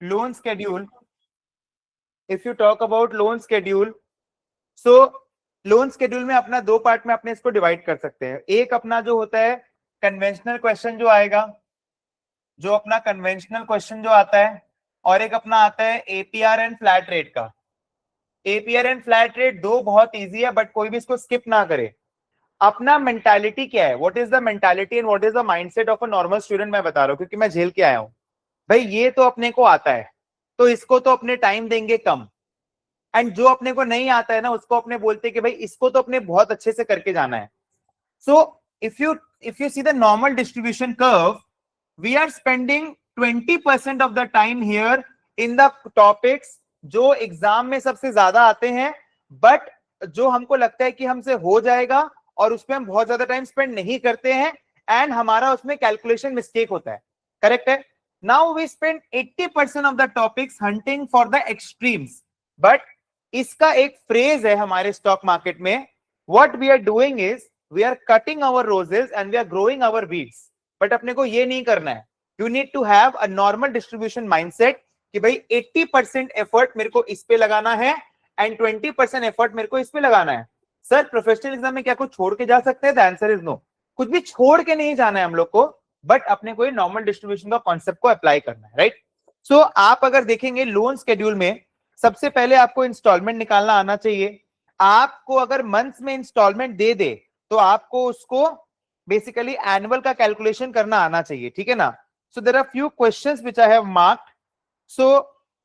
loan schedule, if you talk about loan schedule, so loan schedule में अपना दो part में अपने इसको डिवाइड कर सकते हैं। एक अपना जो होता है कन्वेंशनल क्वेश्चन जो आएगा, जो अपना कन्वेंशनल क्वेश्चन जो आता है, और एक अपना आता है एपीआर एंड फ्लैट रेट का। एपीआर एंड फ्लैट रेट दो बहुत इजी है, बट कोई भी इसको स्किप ना करे। अपना मेंटालिटी क्या है, what is the mentality and what is the mindset of a normal student, मैं बता रहा हूं क्योंकि मैं झेल के आया हूं। भाई ये तो अपने को आता है, तो इसको तो अपने टाइम देंगे कम, एंड जो अपने को नहीं आता है ना उसको अपने बोलते हैं कि भाई इसको तो अपने बहुत अच्छे से करके जाना है। So if you see the normal distribution curve, we are spending 20% of the time here in the topics जो एग्जाम में सबसे ज्यादा आते हैं, बट जो हमको लगता है कि हमसे हो जाएगा और उसमें हम बहुत ज्यादा टाइम स्पेंड नहीं करते हैं, एंड हमारा उसमें कैलकुलेशन मिस्टेक होता है। करेक्ट है? Now we spend 80% of the topics hunting for the extremes, but इसका एक फ्रेज है हमारे स्टॉक मार्केट में, what we are doing is we are cutting our roses and we are growing our weeds. But अपने को ये नहीं करना है। You need to have a normal distribution mindset कि भाई 80% एफर्ट मेरे को इस पे लगाना है एंड 20% एफर्ट मेरे को इस पे लगाना है। सर प्रोफेशनल एग्जाम में क्या कुछ छोड़ के जा सकते हैं? The answer is no. कुछ भी छोड़ के नहीं जाना है हम लोग को, बट अपने को ये नॉर्मल डिस्ट्रीब्यूशन का कॉन्सेप्ट को अप्लाई करना है, राइट? सो आप अगर देखेंगे लोन शेड्यूल में, सबसे पहले आपको इंस्टॉलमेंट निकालना आना चाहिए। आपको अगर मंथ में इंस्टॉलमेंट दे दे तो आपको उसको बेसिकली एनुअल का कैलकुलेशन करना आना चाहिए, ठीक है ना? So there are few questions which I have marked. So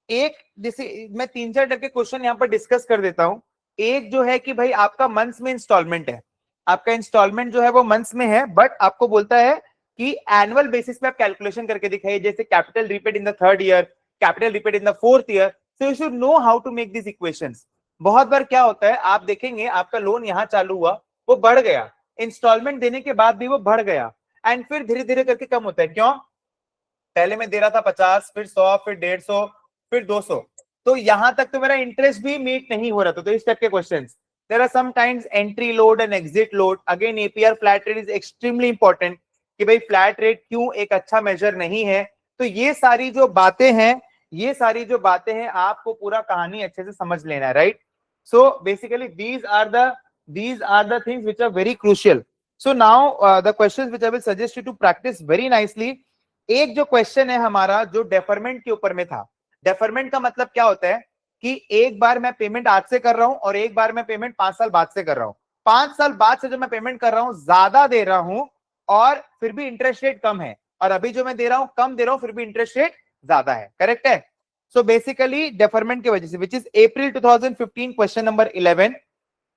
एक, जैसे मैं 3-4 टाइप के क्वेश्चन यहां पर डिस्कस कर देता हूं। एक जो है कि भाई आपका मंथ्स में इंस्टॉलमेंट है, आपका इंस्टॉलमेंट जो है वो मंथ्स में है, बट आपको बोलता है कि एनुअल बेसिस पे आप कैलकुलेशन करके दिखाइए, जैसे capital repaid in the 3rd year, capital repaid in the 4th year. So you should know how to make this equations. बहुत बार क्या होता है, आप देखेंगे आपका लोन यहां चालू हुआ, वो बढ़ गया, इंस्टॉलमेंट देने के बाद भी वो बढ़ गया, एंड फिर धीरे धीरे करके कम होता है। क्यों? पहले मैं दे रहा था 50, फिर 100, फिर 150, फिर 200, तो यहां तक तो मेरा इंटरेस्ट भी मीट नहीं हो रहा था। तो इस टाइप के questions, there are sometimes entry load and exit load. Again APR flat rate is extremely important कि भाई फ्लैट रेट क्यों एक अच्छा मेजर नहीं है। तो ये सारी जो बातें हैं, ये सारी जो बातें हैं, आपको पूरा कहानी अच्छे से समझ लेना है, right? So basically these are the things which are very crucial. So now the questions which I will suggest you to practice very nicely. एक जो क्वेश्चन है हमारा जो डेफरमेंट के ऊपर में था। डेफरमेंट का मतलब क्या होता है कि एक बार मैं पेमेंट आज से कर रहा हूं और एक बार मैं पेमेंट 5 साल बाद से कर रहा हूं। 5 साल बाद से जो मैं पेमेंट कर रहा हूं ज्यादा दे रहा हूं और फिर भी इंटरेस्ट रेट कम है, और अभी जो मैं दे रहा हूं कम दे रहा हूं फिर भी इंटरेस्ट रेट ज्यादा है। करेक्ट है? सो बेसिकली डेफरमेंट की वजह से, which is April 2015 question number 11।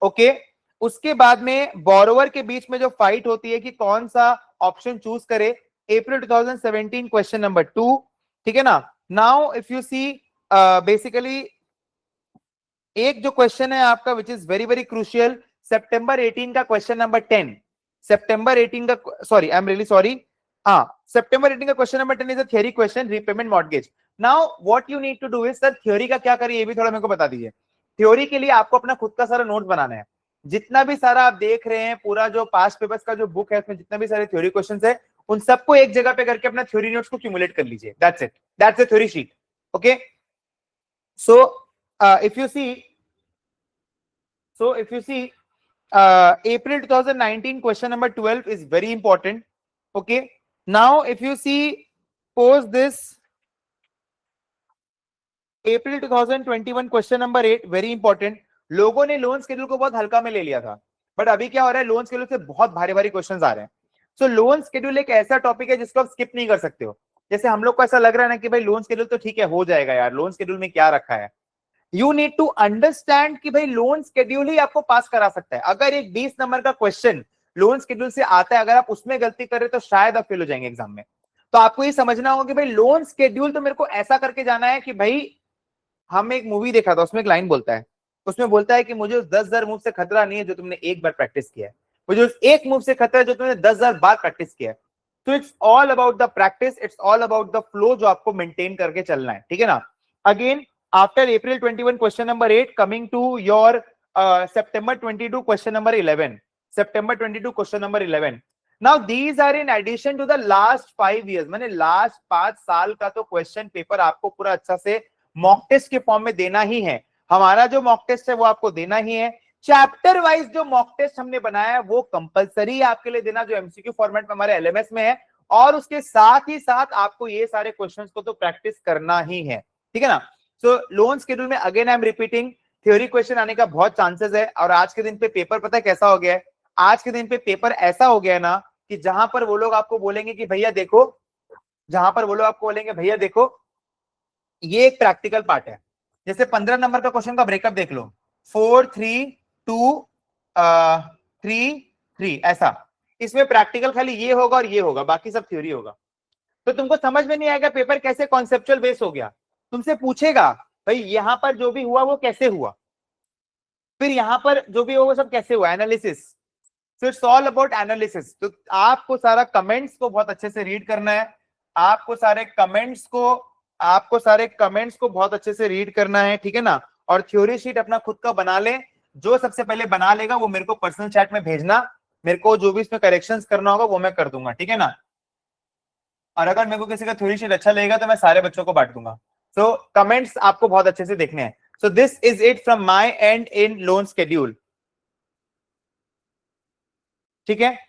Okay, उसके बाद में बोरोवर के बीच में जो फाइट होती है कि कौन सा ऑप्शन चूज करे, अप्रैल 2017 क्वेश्चन नंबर 2, ठीक है ना? Now if you see basically एक जो क्वेश्चन है आपका which is very very crucial, सितंबर 18 का क्वेश्चन नंबर 10। सितंबर 18 का, sorry I am really sorry, हाँ, सितंबर 18 का question number 10 is a theory question, repayment mortgage. Now what you need to do is, sir theory का क्या करिए ये भी थोड़ा मेरे को बता दीजिए। थ्योरी के लिए आपको अपना खुद का सारा नोट बनाना है। जितना भी सारा आप देख रहे हैं, पूरा जो पास्ट पेपर्स का जो बुक है उसमें जितना भी सारे थ्योरी क्वेश्चंस है, उन सबको एक जगह पे करके अपना थ्योरी नोट्स को क्यूमुलेट कर लीजिए। That's it, that's the theory sheet. Okay, so if you see, so if you see April 2019 question number 12 is very important. Okay, now if you see post this April 2021 question number 8 very important. लोगों ने loan schedule को बहुत हल्का में ले लिया था, but अभी क्या हो रहा है, लोन शेड्यूल से बहुत भारी भारी क्वेश्चंस आ रहे हैं। सो लोन शेड्यूल एक ऐसा टॉपिक है जिसको आप स्किप नहीं कर सकते हो। जैसे हम लोग को ऐसा लग रहा है ना कि भाई लोन शेड्यूल तो ठीक है, हो जाएगा यार, लोन शेड्यूल में क्या रखा है। यू नीड टू अंडरस्टैंड कि भाई लोन शेड्यूल ही आपको पास करा सकता है। अगर एक 20 नंबर का क्वेश्चन लोन शेड्यूल से आता है, अगर आप उसमें गलती कर रहे तो शायद आप फेल हो जाएंगे एग्जाम में। तो आपको ये समझना होगा कि भाई लोन शेड्यूल तो मेरे को ऐसा करके जाना है कि भाई, हम एक मूवी देखा था, उसमें एक लाइन बोलता है, उसमें बोलता है कि मुझे उस 10,000 मूव से खतरा नहीं है जो तुमने एक बार प्रैक्टिस किया है, मुझे उस एक मूव से खतरा है जो तुमने 10,000 बार प्रैक्टिस किया है। तो it's all about the practice, it's all about the flow जो आपको मेंटेन करके चलना है, ठीक है ना? Again after April 21 question number 8 coming to your September 22 question number 11। September 22 question number 11, now these are in addition to the last 5 years, मैंने last 5 साल का तो क्वेश्चन पेपर आपको पूरा अच्छा से मॉक टेस्ट के फॉर्म में देना ही है। हमारा जो मॉक टेस्ट है वो आपको देना ही है। चैप्टर वाइज जो मॉक टेस्ट हमने बनाया है वो कंपलसरी है आपके लिए देना, जो एमसीक्यू फॉर्मेट में हमारे एलएमएस में है, और उसके साथ ही साथ आपको ये सारे क्वेश्चंस को तो प्रैक्टिस करना ही है, ठीक है ना। सो लोन शेड्यूल में again I am repeating, theory question आने का बहुत चांसेस है। और आज के दिन पे पेपर पता है कैसा हो गया है, आज के दिन पे पेपर ऐसा हो गया है ना कि जहां पर वो लोग आपको बोलेंगे कि भैया देखो, जहां पर वो लोग आपको बोलेंगे भैया देखो ये एक प्रैक्टिकल पार्ट है। जैसे 15 नंबर का क्वेश्चन का ब्रेकअप देख लो, 4 3 2 3 3 ऐसा, इसमें प्रैक्टिकल खाली ये होगा और ये होगा, बाकी सब थ्योरी होगा। तो तुमको समझ में नहीं आएगा पेपर कैसे कॉन्सेप्चुअल बेस हो गया। तुमसे पूछेगा भाई यहां पर जो भी हुआ वो कैसे हुआ, फिर यहां पर जो भी हुआ वो सब कैसे हुआ, analysis. So it's all about analysis. तो आपको सारा कमेंट्स को बहुत अच्छे से रीड करना है, आपको सारे कमेंट्स को बहुत अच्छे से रीड करना है, ठीक है ना। और थ्योरी शीट अपना खुद का बना ले, जो सबसे पहले बना लेगा वो मेरे को पर्सनल चैट में भेजना, मेरे को जो भी इसमें करेक्शंस करना होगा वो मैं कर दूंगा, ठीक है ना। और अगर मेरे को किसी का थ्योरी शीट अच्छा लगेगा तो मैं सारे बच्चों को बांट दूंगा। सो कमेंट्स आपको बहुत अच्छे से देखने हैं। So this is it from my and in loan schedule, ठीक है।